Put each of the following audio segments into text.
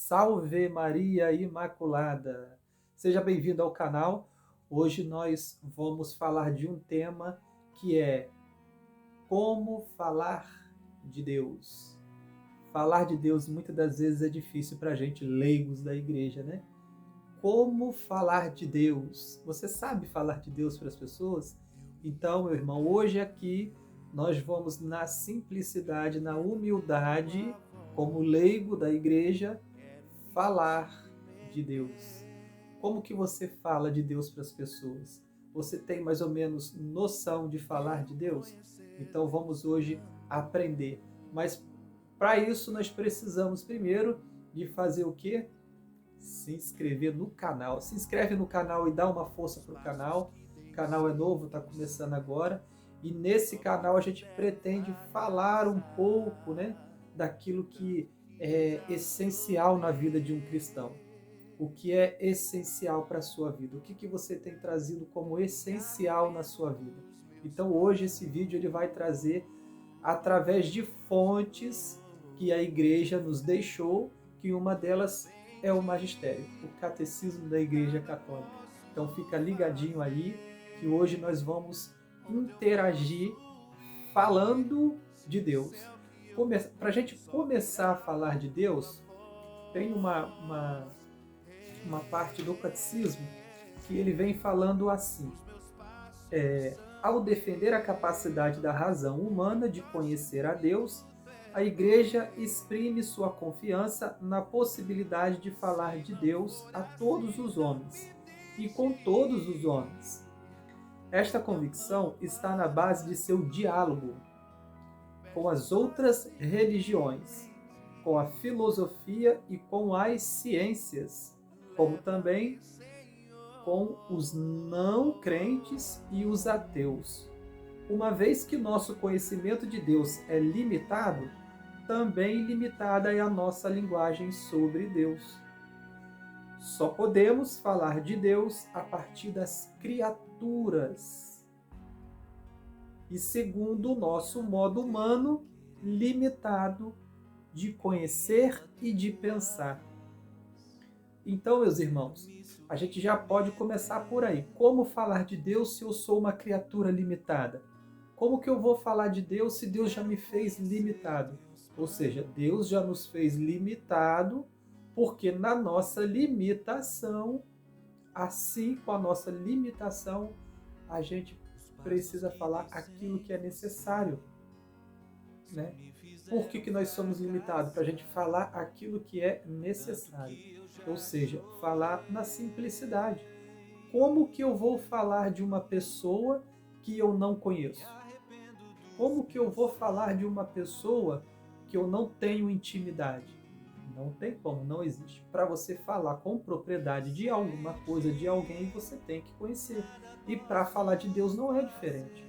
Salve Maria Imaculada! Seja bem-vindo ao canal. Hoje nós vamos falar de um tema que é como falar de Deus. Falar de Deus muitas das vezes é difícil para a gente, leigos da igreja, né? Como falar de Deus? Você sabe falar de Deus para as pessoas? Então, meu irmão, hoje aqui nós vamos na simplicidade, na humildade, como leigo da igreja, falar de Deus. Como que você fala de Deus para as pessoas? Você tem mais ou menos noção de falar de Deus? Então vamos hoje aprender. Mas para isso nós precisamos primeiro de fazer o quê? Se inscrever no canal. Se inscreve no canal e dá uma força para o canal. O canal é novo, está começando agora. E nesse canal a gente pretende falar um pouco, né, daquilo que é essencial na vida de um cristão. O que é essencial para a sua vida? O que você tem trazido como essencial na sua vida? Então hoje esse vídeo ele vai trazer através de fontes que a igreja nos deixou, que uma delas é o magistério, o catecismo da Igreja Católica. Então fica ligadinho aí, que hoje nós vamos interagir falando de Deus. Para a gente começar a falar de Deus, tem uma parte do catecismo que ele vem falando assim: ao defender a capacidade da razão humana de conhecer a Deus, a Igreja exprime sua confiança na possibilidade de falar de Deus a todos os homens e com todos os homens. Esta convicção está na base de seu diálogo com as outras religiões, com a filosofia e com as ciências, como também com os não crentes e os ateus. Uma vez que nosso conhecimento de Deus é limitado, também limitada é a nossa linguagem sobre Deus. Só podemos falar de Deus a partir das criaturas e segundo o nosso modo humano limitado de conhecer e de pensar. Então, meus irmãos, a gente já pode começar por aí. Como falar de Deus se eu sou uma criatura limitada? Como que eu vou falar de Deus se Deus já me fez limitado? Ou seja, Deus já nos fez limitado, porque na nossa limitação, assim com a nossa limitação, a gente precisa falar aquilo que é necessário, né? Por que nós somos limitados? Para a gente falar aquilo que é necessário. Ou seja, falar na simplicidade. Como que eu vou falar de uma pessoa que eu não conheço? Como que eu vou falar de uma pessoa que eu não tenho intimidade? Não tem como, não existe. Para você falar com propriedade de alguma coisa, de alguém, você tem que conhecer. E para falar de Deus não é diferente,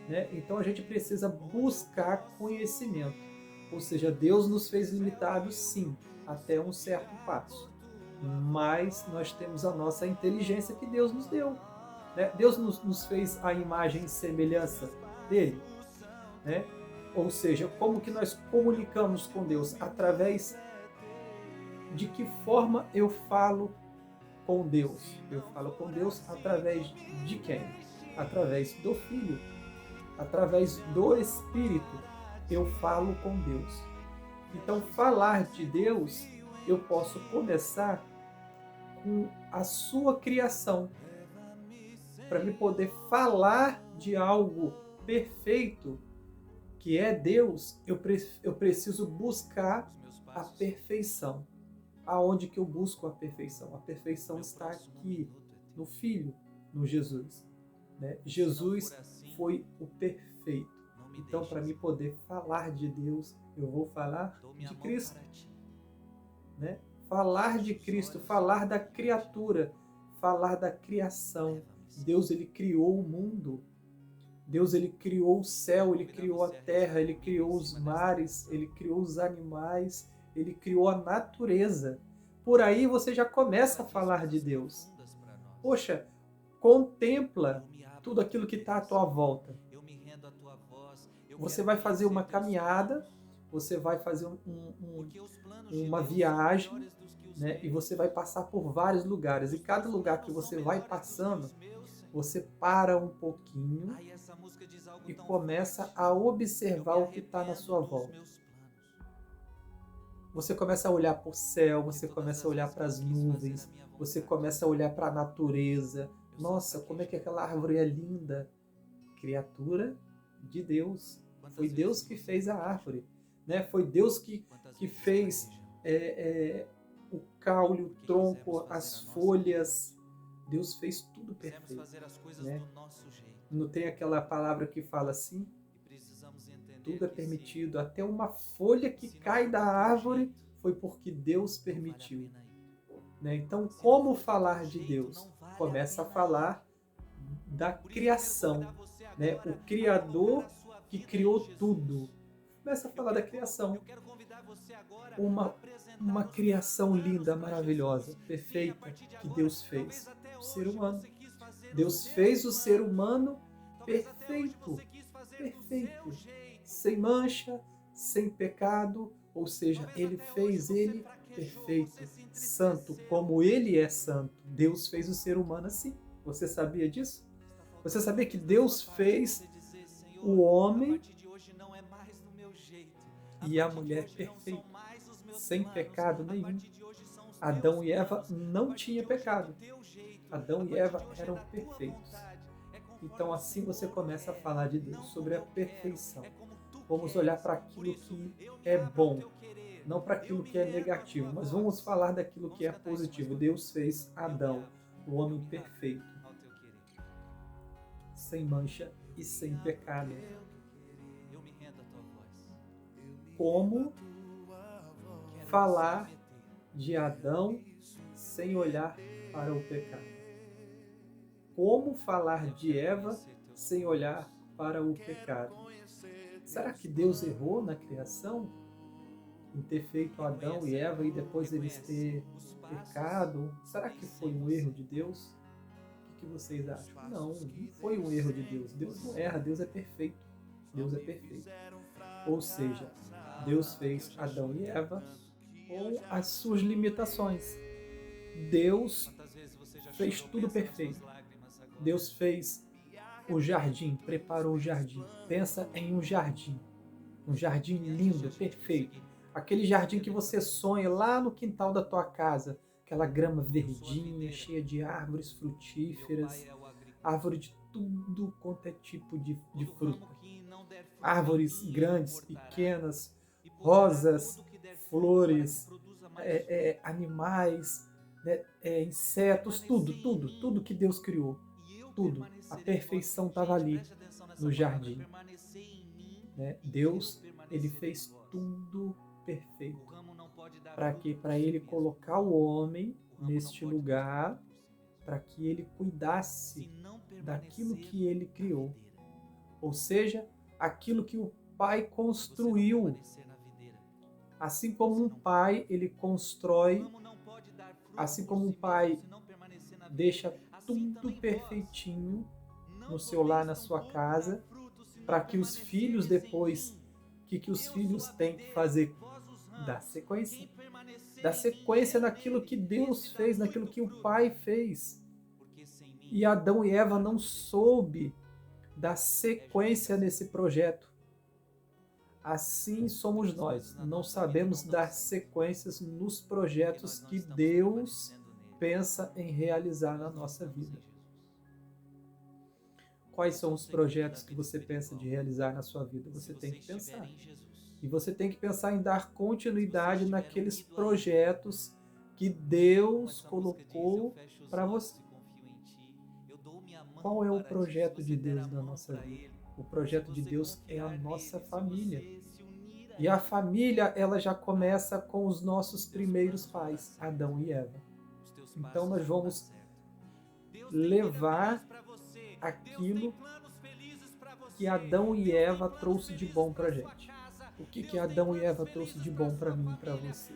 né? Então a gente precisa buscar conhecimento. Ou seja, Deus nos fez limitados, sim, até um certo passo. Mas nós temos a nossa inteligência que Deus nos deu, né? Deus nos fez a imagem e semelhança dele, né? Ou seja, como que nós comunicamos com Deus? Através de que forma eu falo com Deus? Eu falo com Deus através de quem? Através do Filho, através do Espírito. Eu falo com Deus. Então, falar de Deus, eu posso começar com a sua criação. Para me poder falar de algo perfeito, que é Deus, eu preciso buscar a perfeição. Aonde que eu busco a perfeição? A perfeição está aqui, no Filho, no Jesus, né? Jesus foi o perfeito. Então, para mim poder falar de Deus, eu vou falar de Cristo, né? Falar de Cristo, falar da criatura, falar da criação. Deus, ele criou o mundo. Deus, ele criou o céu, ele criou a terra, ele criou os mares, ele criou os animais, ele criou a natureza. Por aí você já começa a falar de Deus. Poxa, contempla tudo aquilo que está à tua volta. Você vai fazer uma caminhada, você vai fazer uma viagem, né? E você vai passar por vários lugares. E cada lugar que você vai passando, você para um pouquinho e começa a observar o que está na sua volta. Você começa a olhar para o céu, você começa a olhar para as nuvens, você começa a olhar para a natureza. Nossa, como é que aquela árvore é linda! Criatura de Deus. Foi Deus que fez a árvore, né? Foi Deus que fez o caule, o tronco, as folhas. Deus fez tudo perfeito, né? Não tem aquela palavra que fala assim? Tudo é permitido, até uma folha que cai da árvore foi porque Deus permitiu, né? Então, como falar de Deus? Começa a falar da criação, né? O Criador que criou tudo. Começa a falar da criação. Uma criação linda, maravilhosa, perfeita que Deus fez. O ser humano. Deus fez o ser humano perfeito. Perfeito. Sem mancha, sem pecado. Ou seja, ele fez ele perfeito, santo, como ele é santo. Deus fez o ser humano assim. Você sabia disso? Você sabia que Deus fez o homem e a mulher perfeito, sem pecado nenhum? Adão e Eva não tinham pecado. Adão e Eva eram perfeitos. Então assim você começa a falar de Deus, sobre a perfeição. Vamos olhar para aquilo que é bom, não para aquilo que é negativo, mas vamos falar daquilo que é positivo. Deus fez Adão, o homem perfeito, sem mancha e sem pecado. Como falar de Adão sem olhar para o pecado? Como falar de Eva sem olhar para o pecado? Será que Deus errou na criação? Em ter feito Adão e Eva e depois eles ter pecado? Será que foi um erro de Deus? O que vocês acham? Não, não foi um erro de Deus. Deus não erra, Deus é perfeito. Deus é perfeito. Ou seja, Deus fez Adão e Eva com as suas limitações. Deus fez tudo perfeito. Deus fez o jardim, preparou o jardim. Pensa em um jardim lindo, perfeito. Aquele jardim que você sonha lá no quintal da tua casa, aquela grama verdinha, cheia de árvores frutíferas, árvore de tudo quanto é tipo de fruta. Árvores grandes, pequenas, rosas, flores, animais, né, insetos, tudo que Deus criou. Tudo. A perfeição estava ali no jardim, né? Deus, ele fez tudo perfeito. Para quê? Para ele colocar o homem neste lugar, para que ele cuidasse daquilo que ele criou. Ou seja, aquilo que o pai construiu. Assim como um pai, ele constrói, assim como um pai deixa tudo perfeitinho no seu lar, na sua casa, para que os filhos depois, o que os filhos têm que fazer? Dar sequência. Dar sequência naquilo que Deus fez, naquilo que o Pai fez. E Adão e Eva não soube dar sequência nesse projeto. Assim somos nós, não sabemos dar sequências nos projetos que Deus pensa em realizar na nossa vida. Quais são os projetos que você pensa de realizar na sua vida? Você tem que pensar. E você tem que pensar em dar continuidade naqueles projetos que Deus colocou para você. Qual é o projeto de Deus na nossa vida? O projeto de Deus é a nossa família. E a família, ela já começa com os nossos primeiros pais, Adão e Eva. Então nós vamos levar aquilo que Adão e Eva trouxe de bom para a gente. O que Adão e Eva trouxe de bom para mim e para você?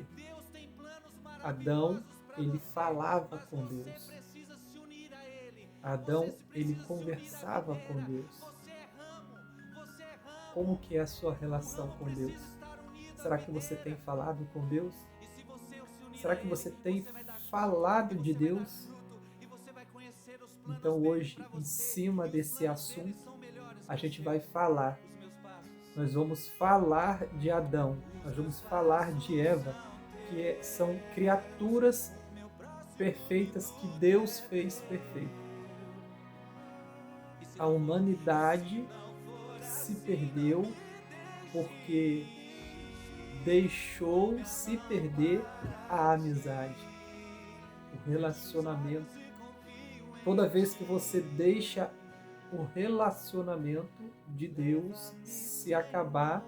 Adão, ele falava com Deus. Adão, ele conversava com Deus. Como que é a sua relação com Deus? Será que você tem falado com Deus? Será que você tem falado de Deus? Então hoje, em cima desse assunto, a gente vai falar. Nós vamos falar de Adão, nós vamos falar de Eva, que são criaturas perfeitas que Deus fez perfeitas. A humanidade se perdeu porque deixou se perder a amizade, o relacionamento. Toda vez que você deixa o relacionamento de Deus se acabar,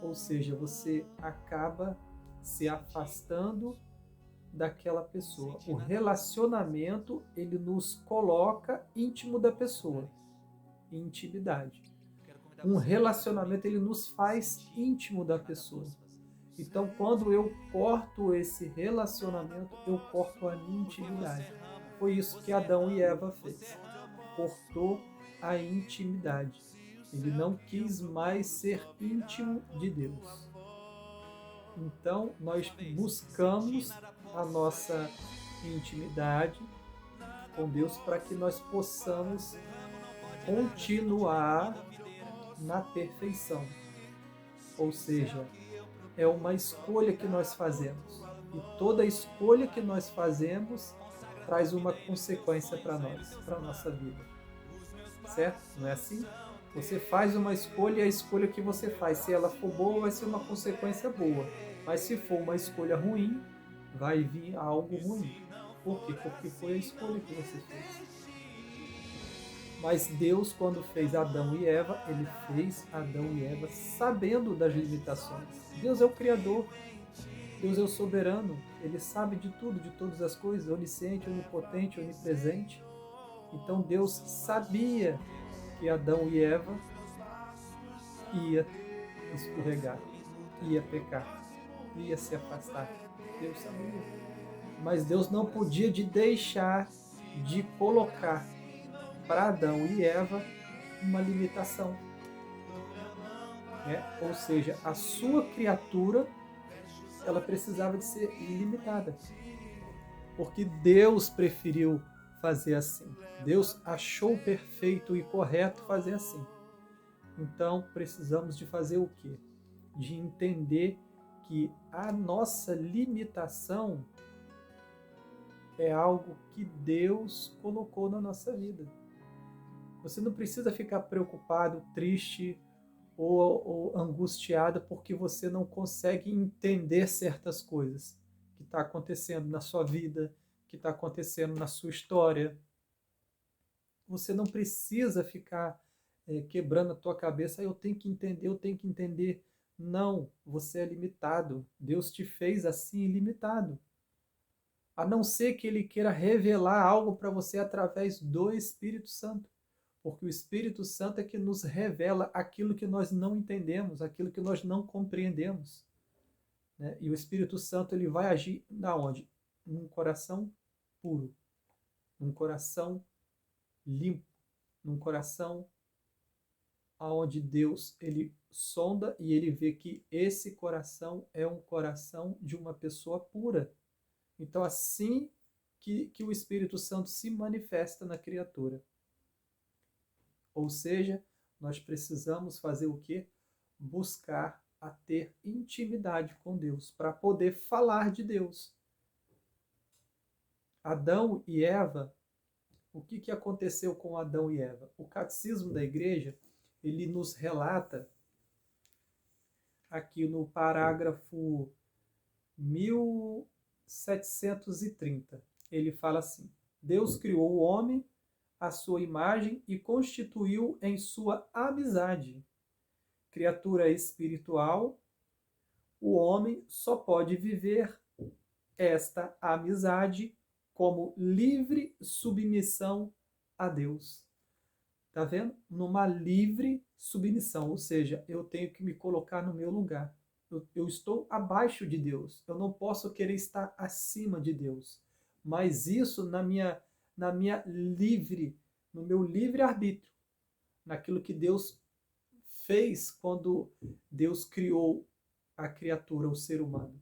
ou seja, você acaba se afastando daquela pessoa. O relacionamento, ele nos coloca íntimo da pessoa, intimidade. Um relacionamento, ele nos faz íntimo da pessoa. Então, quando eu corto esse relacionamento, eu corto a minha intimidade. Foi isso que Adão e Eva fez. Cortou a intimidade. Ele não quis mais ser íntimo de Deus. Então, nós buscamos a nossa intimidade com Deus para que nós possamos continuar na perfeição. Ou seja, é uma escolha que nós fazemos. E toda escolha que nós fazemos traz uma consequência para nós, para a nossa vida. Certo? Não é assim? Você faz uma escolha e a escolha que você faz, se ela for boa, vai ser uma consequência boa. Mas se for uma escolha ruim, vai vir algo ruim. Por quê? Porque foi a escolha que você fez. Mas Deus, quando fez Adão e Eva, ele fez Adão e Eva sabendo das limitações. Deus é o Criador, Deus é o soberano, ele sabe de tudo, de todas as coisas, onisciente, onipotente, onipresente. Então Deus sabia que Adão e Eva ia escorregar, ia pecar, ia se afastar. Deus sabia. Mas Deus não podia deixar de colocar para Adão e Eva uma limitação. Ou seja, a sua criatura, ela precisava de ser limitada. Porque Deus preferiu fazer assim. Deus achou perfeito e correto fazer assim. Então, precisamos de fazer o quê? De entender que a nossa limitação é algo que Deus colocou na nossa vida. Você não precisa ficar preocupado, triste ou angustiado porque você não consegue entender certas coisas que estão acontecendo na sua vida, que está acontecendo na sua história. Você não precisa ficar quebrando a tua cabeça, eu tenho que entender, eu tenho que entender. Não, você é limitado. Deus te fez assim, limitado. A não ser que Ele queira revelar algo para você através do Espírito Santo. Porque o Espírito Santo é que nos revela aquilo que nós não entendemos, aquilo que nós não compreendemos. Né? E o Espírito Santo ele vai agir na onde? Num coração puro, num coração limpo, num coração onde Deus ele sonda e ele vê que esse coração é um coração de uma pessoa pura. Então, assim que o Espírito Santo se manifesta na criatura. Ou seja, nós precisamos fazer o quê? Buscar a ter intimidade com Deus, para poder falar de Deus. Adão e Eva, o que aconteceu com Adão e Eva? O Catecismo da Igreja, ele nos relata, aqui no parágrafo 1730, ele fala assim: Deus criou o homem à sua imagem e constituiu em sua amizade. Criatura espiritual, o homem só pode viver esta amizade como livre submissão a Deus. Tá vendo? Numa livre submissão, ou seja, eu tenho que me colocar no meu lugar. Eu estou abaixo de Deus. Eu não posso querer estar acima de Deus. Mas isso no meu livre arbítrio, naquilo que Deus fez quando Deus criou a criatura, o ser humano.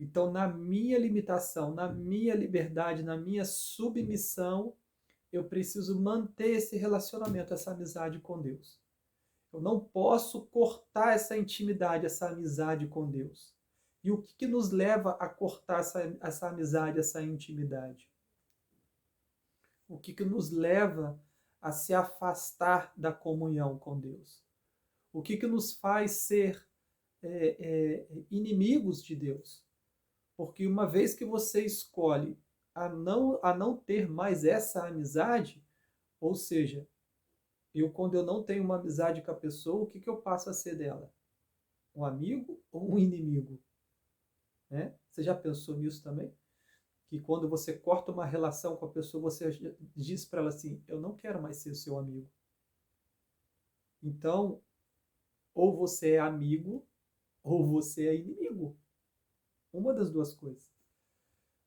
Então, na minha limitação, na minha liberdade, na minha submissão, eu preciso manter esse relacionamento, essa amizade com Deus. Eu não posso cortar essa intimidade, essa amizade com Deus. E o que nos leva a cortar essa amizade, essa intimidade? O que nos leva a se afastar da comunhão com Deus? O que nos faz ser inimigos de Deus? Porque uma vez que você escolhe a não ter mais essa amizade, ou seja, quando eu não tenho uma amizade com a pessoa, o que eu passo a ser dela? Um amigo ou um inimigo? Né? Você já pensou nisso também? Que quando você corta uma relação com a pessoa, você diz para ela assim, eu não quero mais ser seu amigo. Então, ou você é amigo, ou você é inimigo. Uma das duas coisas.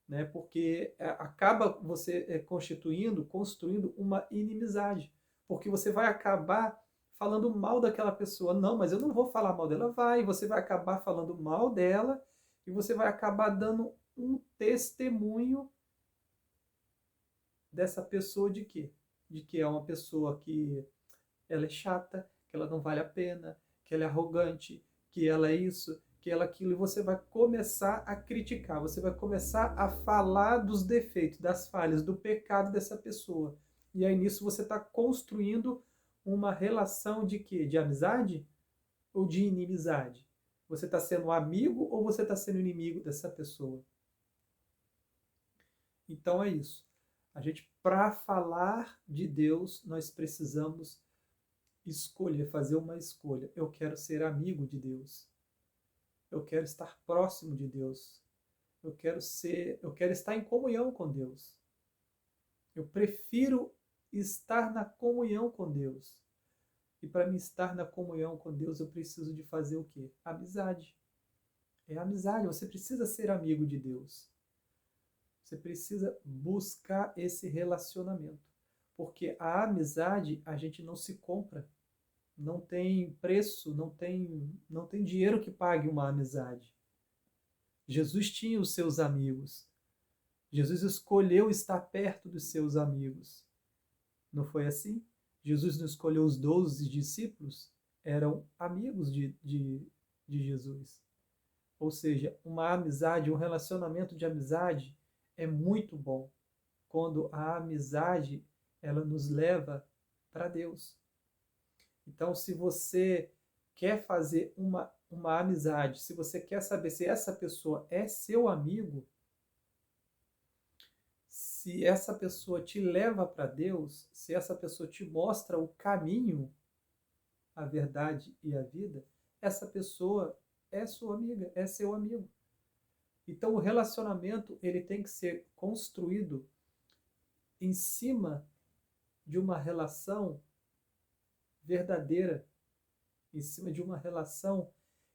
Né? Porque acaba você construindo uma inimizade. Porque você vai acabar falando mal daquela pessoa. Não, mas eu não vou falar mal dela. Você vai acabar falando mal dela e você vai acabar dando um testemunho dessa pessoa de quê? De que é uma pessoa que ela é chata, que ela não vale a pena, que ela é arrogante, que ela é isso, que ela é aquilo, e você vai começar a criticar, você vai começar a falar dos defeitos, das falhas, do pecado dessa pessoa. E aí nisso você está construindo uma relação de quê? De amizade ou de inimizade? Você está sendo amigo ou você está sendo inimigo dessa pessoa? Então é isso. A gente, para falar de Deus, nós precisamos escolher, fazer uma escolha. Eu quero ser amigo de Deus. Eu quero estar próximo de Deus. Eu quero estar em comunhão com Deus. Eu prefiro estar na comunhão com Deus. E para mim estar na comunhão com Deus, eu preciso de fazer o quê? Amizade. É amizade, você precisa ser amigo de Deus. Você precisa buscar esse relacionamento. Porque a amizade a gente não se compra. Não tem preço, não tem dinheiro que pague uma amizade. Jesus tinha os seus amigos. Jesus escolheu estar perto dos seus amigos. Não foi assim? Jesus não escolheu os 12 discípulos? Eram amigos de Jesus. Ou seja, uma amizade, um relacionamento de amizade é muito bom quando a amizade ela nos leva para Deus. Então, se você quer fazer uma amizade, se você quer saber se essa pessoa é seu amigo, se essa pessoa te leva para Deus, se essa pessoa te mostra o caminho, a verdade e a vida, essa pessoa é sua amiga, é seu amigo. Então, o relacionamento ele tem que ser construído em cima de uma relação verdadeira, em cima de uma relação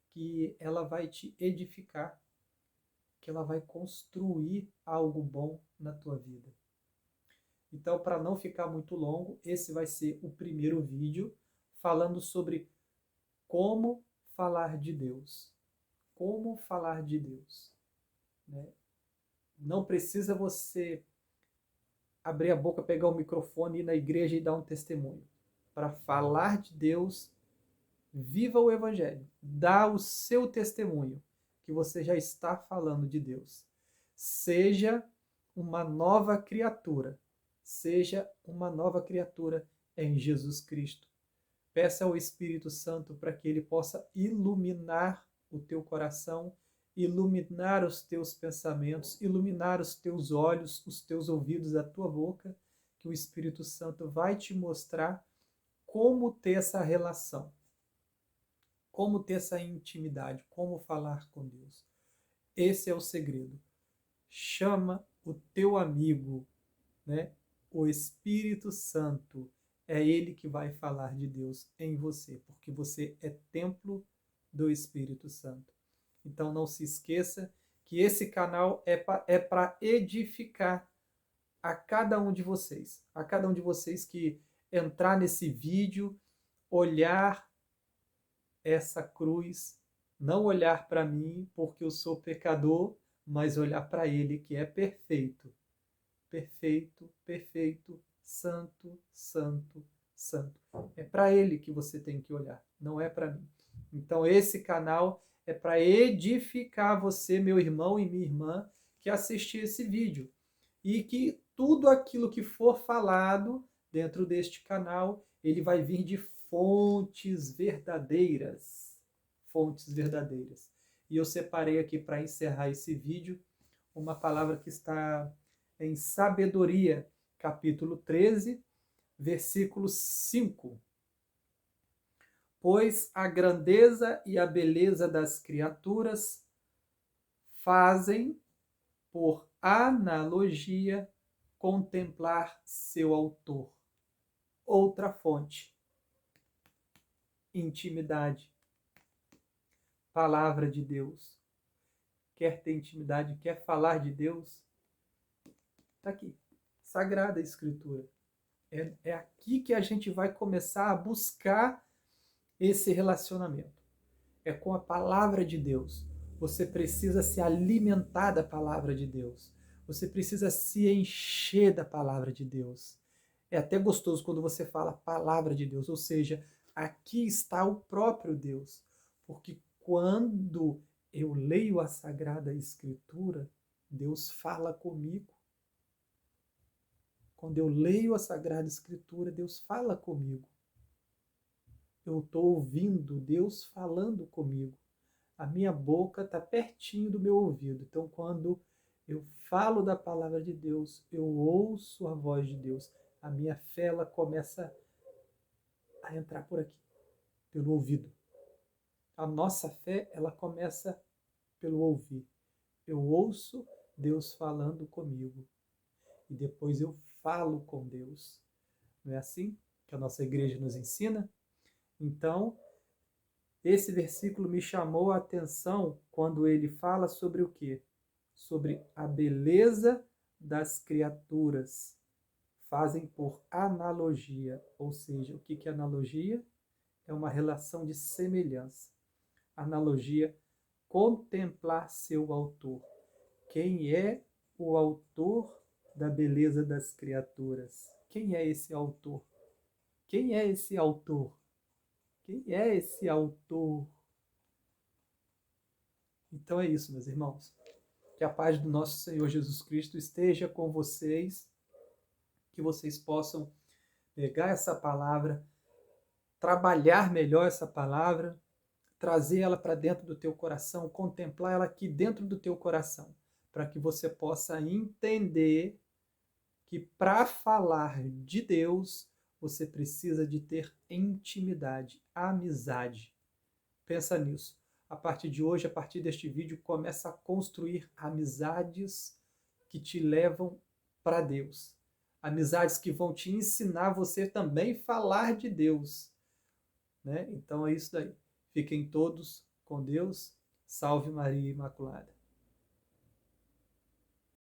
que ela vai te edificar, que ela vai construir algo bom na tua vida. Então, para não ficar muito longo, esse vai ser o primeiro vídeo falando sobre como falar de Deus. Como falar de Deus. Né? Não precisa você abrir a boca, pegar o microfone, ir na igreja e dar um testemunho. Para falar de Deus, viva o Evangelho. Dá o seu testemunho que você já está falando de Deus. Seja uma nova criatura. Seja uma nova criatura em Jesus Cristo. Peça ao Espírito Santo para que ele possa iluminar o teu coração, iluminar os teus pensamentos, iluminar os teus olhos, os teus ouvidos, a tua boca, que o Espírito Santo vai te mostrar como ter essa relação, como ter essa intimidade, como falar com Deus. Esse é o segredo. Chama o teu amigo, né? O Espírito Santo. É ele que vai falar de Deus em você, porque você é templo do Espírito Santo. Então não se esqueça que esse canal é para edificar a cada um de vocês. A cada um de vocês que entrar nesse vídeo, olhar essa cruz, não olhar para mim porque eu sou pecador, mas olhar para Ele que é perfeito. Perfeito, perfeito, santo, santo, santo. É para Ele que você tem que olhar, não é para mim. Então esse canal é para edificar você, meu irmão e minha irmã, que assistir esse vídeo. E que tudo aquilo que for falado dentro deste canal, ele vai vir de fontes verdadeiras. Fontes verdadeiras. E eu separei aqui para encerrar esse vídeo uma palavra que está em Sabedoria, capítulo 13, versículo 5. Pois a grandeza e a beleza das criaturas fazem, por analogia, contemplar seu autor. Outra fonte. Intimidade. Palavra de Deus. Quer ter intimidade, quer falar de Deus? Está aqui. Sagrada Escritura. É aqui que a gente vai começar a buscar esse relacionamento. É com a palavra de Deus. Você precisa se alimentar da palavra de Deus. Você precisa se encher da palavra de Deus. É até gostoso quando você fala palavra de Deus, ou seja, aqui está o próprio Deus. Porque quando eu leio a Sagrada Escritura, Deus fala comigo. Quando eu leio a Sagrada Escritura, Deus fala comigo. Eu estou ouvindo Deus falando comigo. A minha boca está pertinho do meu ouvido. Então, quando eu falo da palavra de Deus, eu ouço a voz de Deus. A minha fé ela começa a entrar por aqui, pelo ouvido. A nossa fé ela começa pelo ouvir. Eu ouço Deus falando comigo. E depois eu falo com Deus. Não é assim que a nossa igreja nos ensina? Então, esse versículo me chamou a atenção quando ele fala sobre o quê? Sobre a beleza das criaturas. Fazem por analogia. Ou seja, o que é analogia? É uma relação de semelhança. Analogia, contemplar seu autor. Quem é o autor da beleza das criaturas? Quem é esse autor? Quem é esse autor? Quem é esse autor? Então é isso, meus irmãos. Que a paz do nosso Senhor Jesus Cristo esteja com vocês, que vocês possam pegar essa palavra, trabalhar melhor essa palavra, trazer ela para dentro do teu coração, contemplar ela aqui dentro do teu coração, para que você possa entender que para falar de Deus, você precisa de ter intimidade, amizade. Pensa nisso. A partir de hoje, a partir deste vídeo, começa a construir amizades que te levam para Deus. Amizades que vão te ensinar você também falar de Deus. Né? Então é isso daí. Fiquem todos com Deus. Salve Maria Imaculada.